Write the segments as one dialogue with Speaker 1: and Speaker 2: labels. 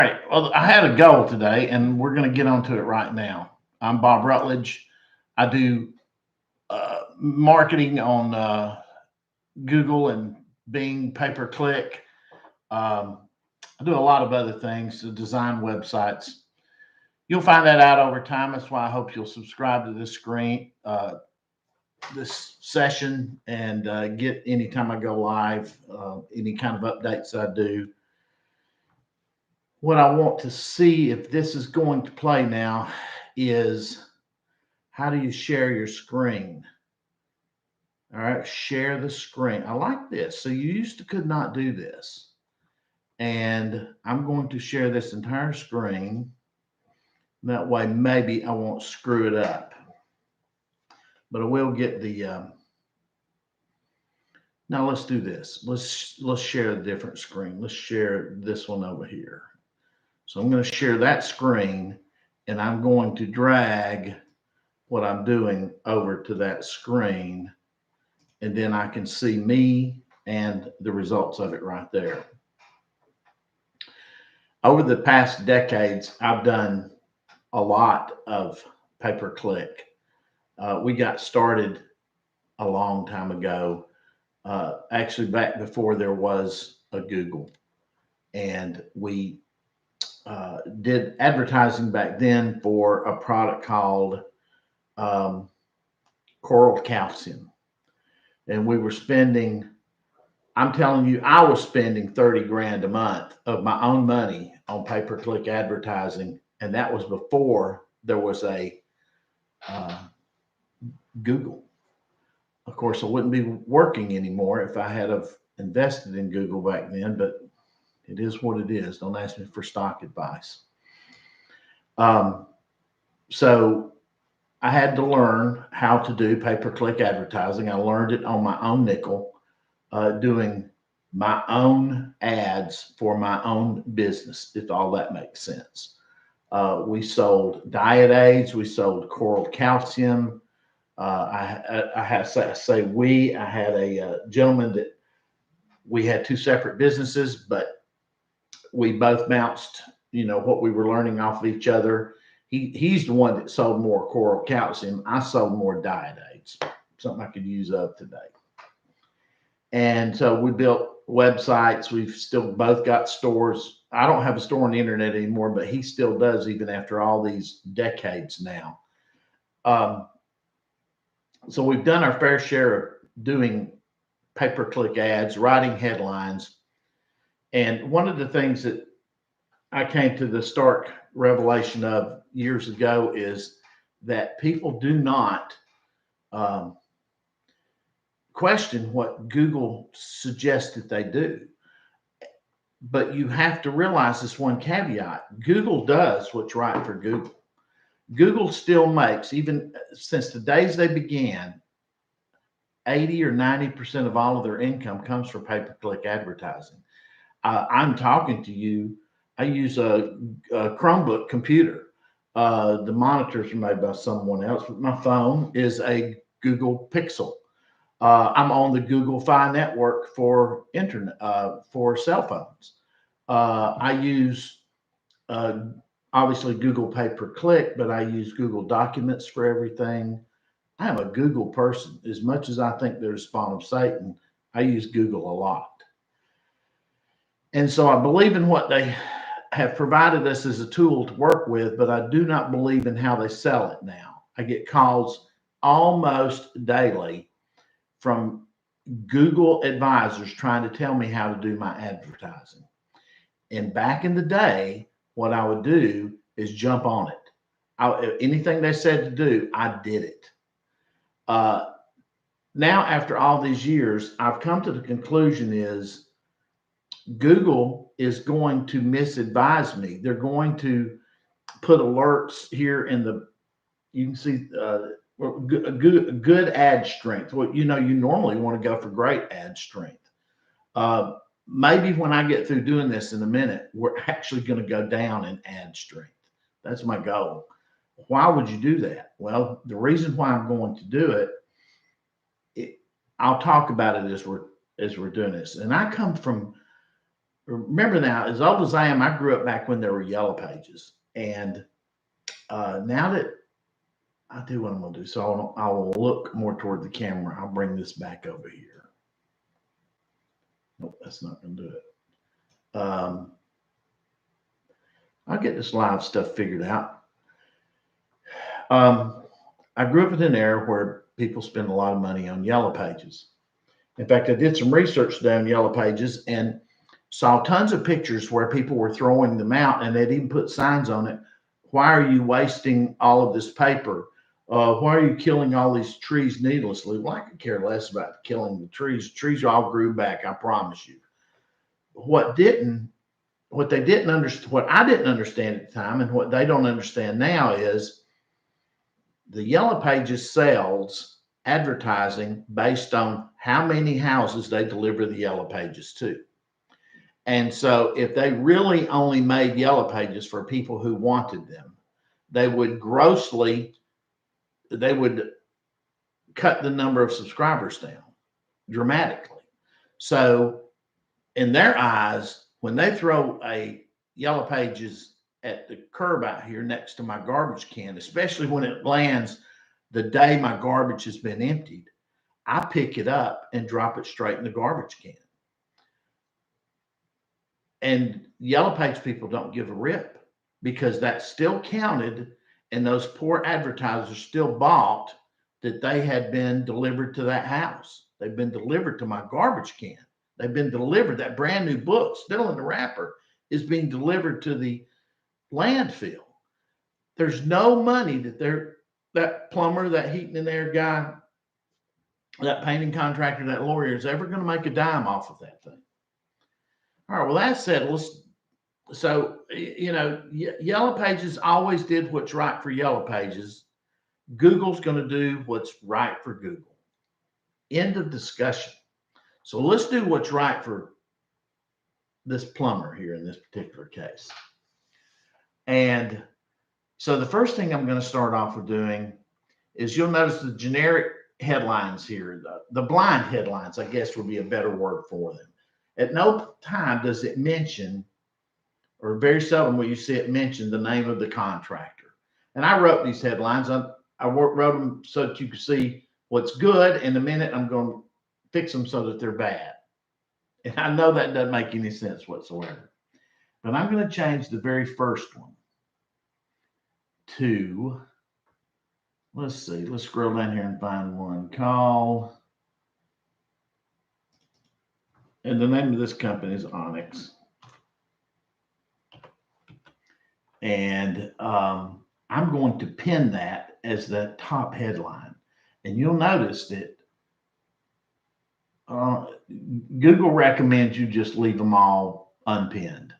Speaker 1: All right. Well, I had a goal today, and we're going to get onto it right now. I'm Bob Rutledge. I do marketing on Google and Bing, pay-per-click. I do a lot of other things to design websites. You'll find that out over time. That's why I hope you'll subscribe to this screen, this session, and get anytime I go live, any kind of updates I do. What I want to see if this is going to play now is how do you share your screen? All right, share the screen. I like this. So you used to could not do this. And I'm going to share this entire screen. That way, maybe I won't screw it up. But I will get the, now let's do this. Let's share a different screen. Let's share this one over here. So I'm going to share that screen, and I'm going to drag what I'm doing over to that screen, and then I can see me and the results of it right there. Over the past decades, I've done a lot of pay-per-click. We got started a long time ago, actually back before there was a Google, and we did advertising back then for a product called Coral Calcium. And we were spending, I'm telling you, I was spending 30 grand a month of my own money on pay-per-click advertising. And that was before there was a Google. Of course, I wouldn't be working anymore if I had have invested in Google back then, but it is what it is. Don't ask me for stock advice. So I had to learn how to do pay-per-click advertising. I learned it on my own nickel, doing my own ads for my own business, if all that makes sense. We sold diet aids. We sold Coral Calcium. I had a gentleman that we had two separate businesses, but we both bounced, what we were learning off of each other. He's the one that sold more Coral Calcium. I sold more diet aids, something I could use up today. And so we built websites. We've still both got stores. I don't have a store on the internet anymore, but he still does, even after all these decades now. So we've done our fair share of doing pay-per-click ads, writing headlines. And one of the things that I came to the stark revelation of years ago is that people do not question what Google suggests that they do. But you have to realize this one caveat. Google does what's right for Google. Google still makes, even since the days they began, 80 or 90% of all of their income comes from pay-per-click advertising. I'm talking to you. I use a Chromebook computer. The monitors are made by someone else, but my phone is a Google Pixel. I'm on the Google Fi network for internet, for cell phones. I use obviously Google Pay-per-Click, but I use Google Documents for everything. I am a Google person. As much as I think they're a spawn of Satan, I use Google a lot. And so I believe in what they have provided us as a tool to work with, but I do not believe in how they sell it now. I get calls almost daily from Google advisors trying to tell me how to do my advertising. And back in the day, what I would do is jump on it. Anything they said to do, I did it. Now, after all these years, I've come to the conclusion is Google is going to misadvise me. They're going to put alerts here in the, you can see good ad strength. Well, you normally want to go for great ad strength. Maybe when I get through doing this in a minute, we're actually going to go down in ad strength. That's my goal. Why would you do that? Well, the reason why I'm going to do it, I'll talk about it as we're doing this. And I come from remember now, as old as I am, I grew up back when there were yellow pages. And now that I do what I'm going to do, so I will look more toward the camera. I'll bring this back over here. Nope, that's not going to do it. I'll get this live stuff figured out. I grew up in an era where people spend a lot of money on yellow pages. In fact, I did some research today on yellow pages and saw tons of pictures where people were throwing them out, and they'd even put signs on it. Why are you wasting all of this paper? Why are you killing all these trees needlessly? Well, I could care less about killing the trees. Trees all grew back, I promise you. What I didn't understand at the time, and what they don't understand now, is the yellow pages sells advertising based on how many houses they deliver the yellow pages to. And so if they really only made yellow pages for people who wanted them, they would cut the number of subscribers down dramatically. So in their eyes, when they throw a yellow pages at the curb out here next to my garbage can, especially when it lands the day my garbage has been emptied, I pick it up and drop it straight in the garbage can. And yellow page people don't give a rip, because that's still counted, and those poor advertisers still bought that they had been delivered to that house. They've been delivered to my garbage can. They've been delivered. That brand new book, still in the wrapper, is being delivered to the landfill. There's no money that plumber, that heating and air guy, that painting contractor, that lawyer is ever going to make a dime off of that thing. All right, well, that said, yellow pages always did what's right for yellow pages. Google's going to do what's right for Google. End of discussion. So let's do what's right for this plumber here in this particular case. And so the first thing I'm going to start off with doing is, you'll notice the generic headlines here, the blind headlines, I guess would be a better word for them. At no time does it mention, or very seldom will you see it mention, the name of the contractor. And I wrote these headlines. I wrote them so that you could see what's good. In a minute, I'm going to fix them so that they're bad. And I know that doesn't make any sense whatsoever. But I'm going to change the very first one to, let's see, let's scroll down here and find one. Call. And the name of this company is Onyx. And I'm going to pin that as the top headline. And you'll notice that Google recommends you just leave them all unpinned.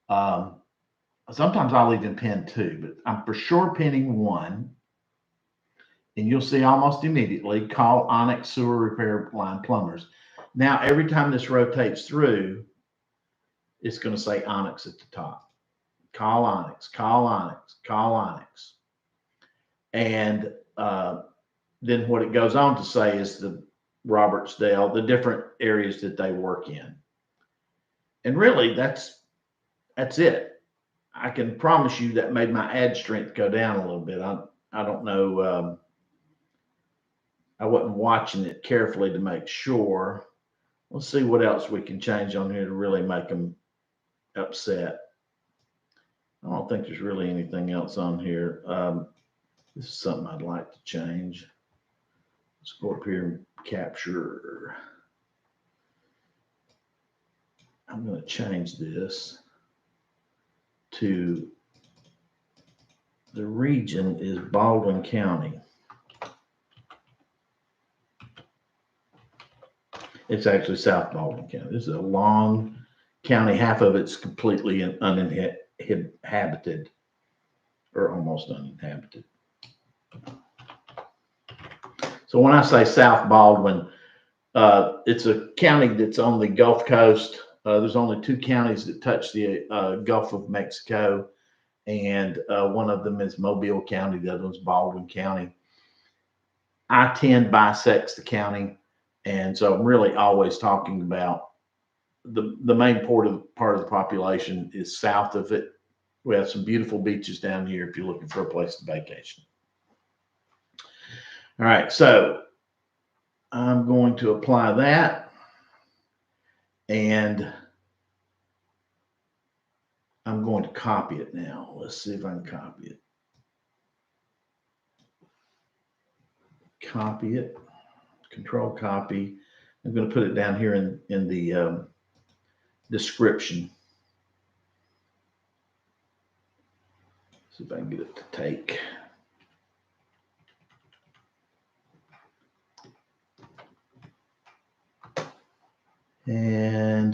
Speaker 1: Sometimes I'll even pin two, but I'm for sure pinning one. And you'll see almost immediately, call Onyx Sewer Repair Line Plumbers. Now, every time this rotates through, it's going to say Onyx at the top. Call Onyx, call Onyx, call Onyx. And then what it goes on to say is the Robertsdale, the different areas that they work in. And really, that's it. I can promise you that made my ad strength go down a little bit. I don't know. I wasn't watching it carefully to make sure. Let's see what else we can change on here to really make them upset. I don't think there's really anything else on here. This is something I'd like to change. Let's go up here and capture. I'm going to change this to, the region is Baldwin County. It's actually South Baldwin County. This is a long county. Half of it's completely uninhabited, or almost uninhabited. So when I say South Baldwin, it's a county that's on the Gulf Coast. There's only two counties that touch the Gulf of Mexico, and one of them is Mobile County. The other one's Baldwin County. I-10 bisects the county, and so I'm really always talking about the main part of the population is south of it. We have some beautiful beaches down here if you're looking for a place to vacation. All right, so I'm going to apply that, and I'm going to copy it now. Let's see if I can copy it. Copy it, control copy. I'm going to put it down here in the description. See if I can get it to take. And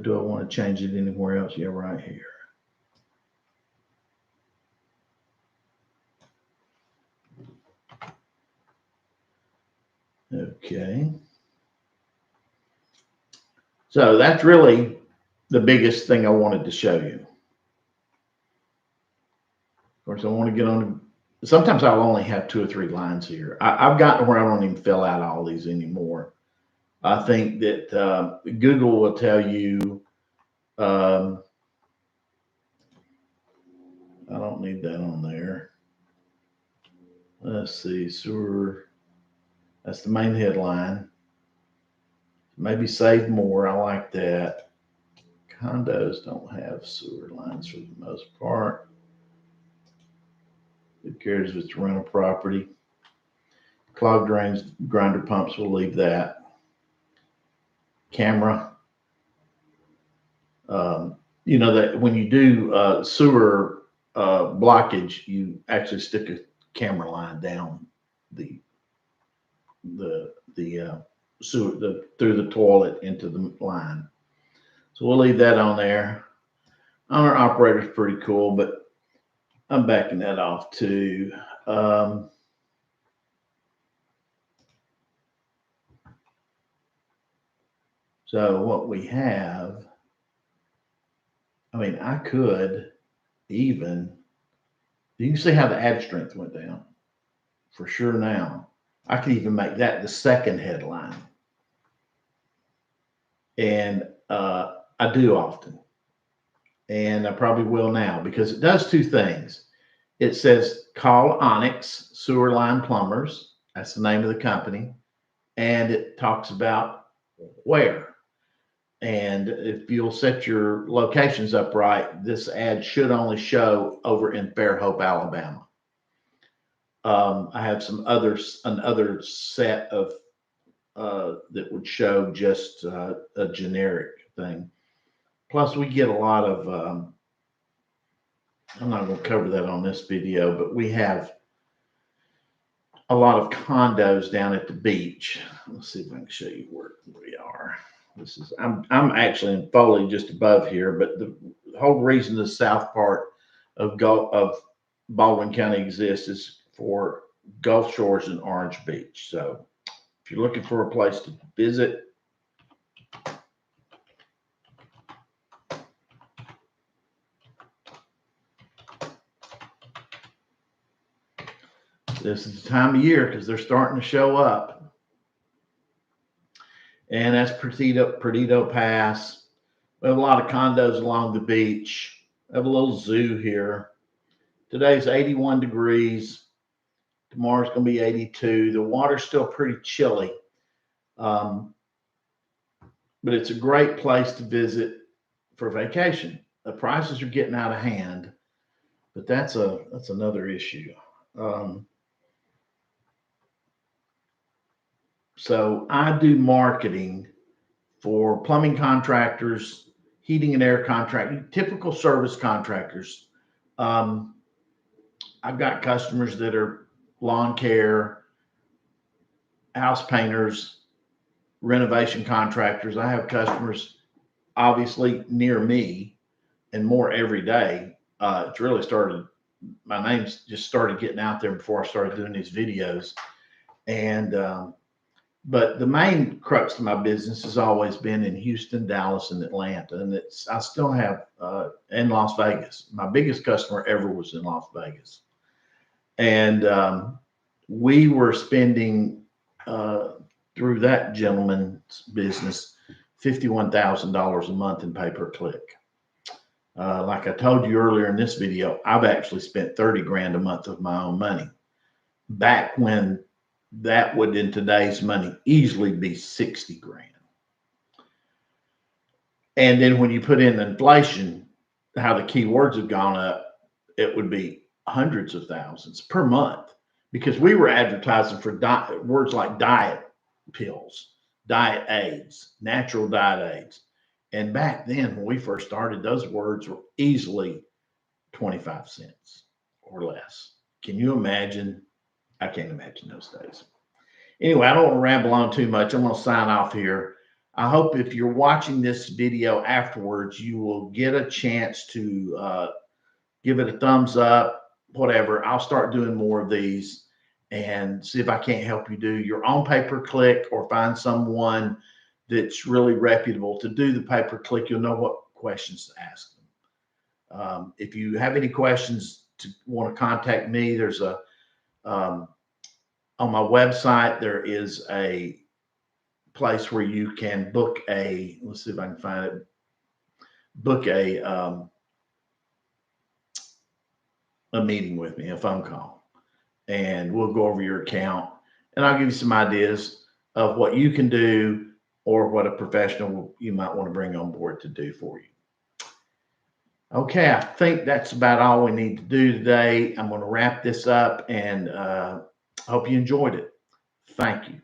Speaker 1: do I want to change it anywhere else? Yeah, right here. Okay. So that's really the biggest thing I wanted to show you. Of course, I want to get on. Sometimes I'll only have 2 or 3 lines here. I've gotten to where I don't even fill out all these anymore. I think that Google will tell you, I don't need that on there. Let's see, sewer. That's the main headline. Maybe save more. I like that. Condos don't have sewer lines for the most part. Who cares if it's rental property? Clogged drains, grinder pumps, we'll leave that. Camera. You know that when you do sewer blockage, you actually stick a camera line down the sewer through the toilet into the line. So we'll leave that on there. Owner operator is pretty cool, but I'm backing that off too. So what we have, I mean, I could even, you can see how the ad strength went down for sure now. I could even make that the second headline. And I do often. And I probably will now because it does 2 things. It says call Onyx Sewer Line Plumbers. That's the name of the company. And it talks about where. And if you'll set your locations up right, this ad should only show over in Fairhope, Alabama. I have another set of that would show just a generic thing. Plus, we get a lot of, I'm not going to cover that on this video, but we have a lot of condos down at the beach. Let's see if I can show you where we are. This is I'm actually in Foley just above here, but the whole reason the south part of Baldwin County exists is for Gulf Shores and Orange Beach. So if you're looking for a place to visit, this is the time of year because they're starting to show up. And that's Perdido Pass. We have a lot of condos along the beach. I have a little zoo here. Today's 81 degrees. Tomorrow's going to be 82. The water's still pretty chilly. But it's a great place to visit for vacation. The prices are getting out of hand, but that's another issue. So I do marketing for plumbing contractors, heating and air contractors, typical service contractors. I've got customers that are lawn care, house painters, renovation contractors. I have customers obviously near me and more every day. It's really started, my name's just started getting out there before I started doing these videos. And but the main crux of my business has always been in Houston, Dallas, and Atlanta. And I still have in Las Vegas. My biggest customer ever was in Las Vegas. And we were spending through that gentleman's business $51,000 a month in pay-per-click. Like I told you earlier in this video, I've actually spent 30 grand a month of my own money. Back when that would, in today's money, easily be 60 grand. And then when you put in inflation, how the keywords have gone up, it would be hundreds of thousands per month, because we were advertising for words like diet pills, diet aids, natural diet aids. And back then, when we first started, those words were easily 25 cents or less. Can you imagine? I can't imagine those days. Anyway, I don't want to ramble on too much. I'm going to sign off here. I hope if you're watching this video afterwards, you will get a chance to give it a thumbs up, whatever. I'll start doing more of these and see if I can't help you do your own pay-per-click, or find someone that's really reputable to do the pay-per-click. You'll know what questions to ask them. If you have any questions to want to contact me, there's a on my website, there is a place where you can book a, let's see if I can find it, book a meeting with me, a phone call, and we'll go over your account, and I'll give you some ideas of what you can do, or what a professional you might want to bring on board to do for you. Okay, I think that's about all we need to do today. I'm going to wrap this up, and hope you enjoyed it. Thank you.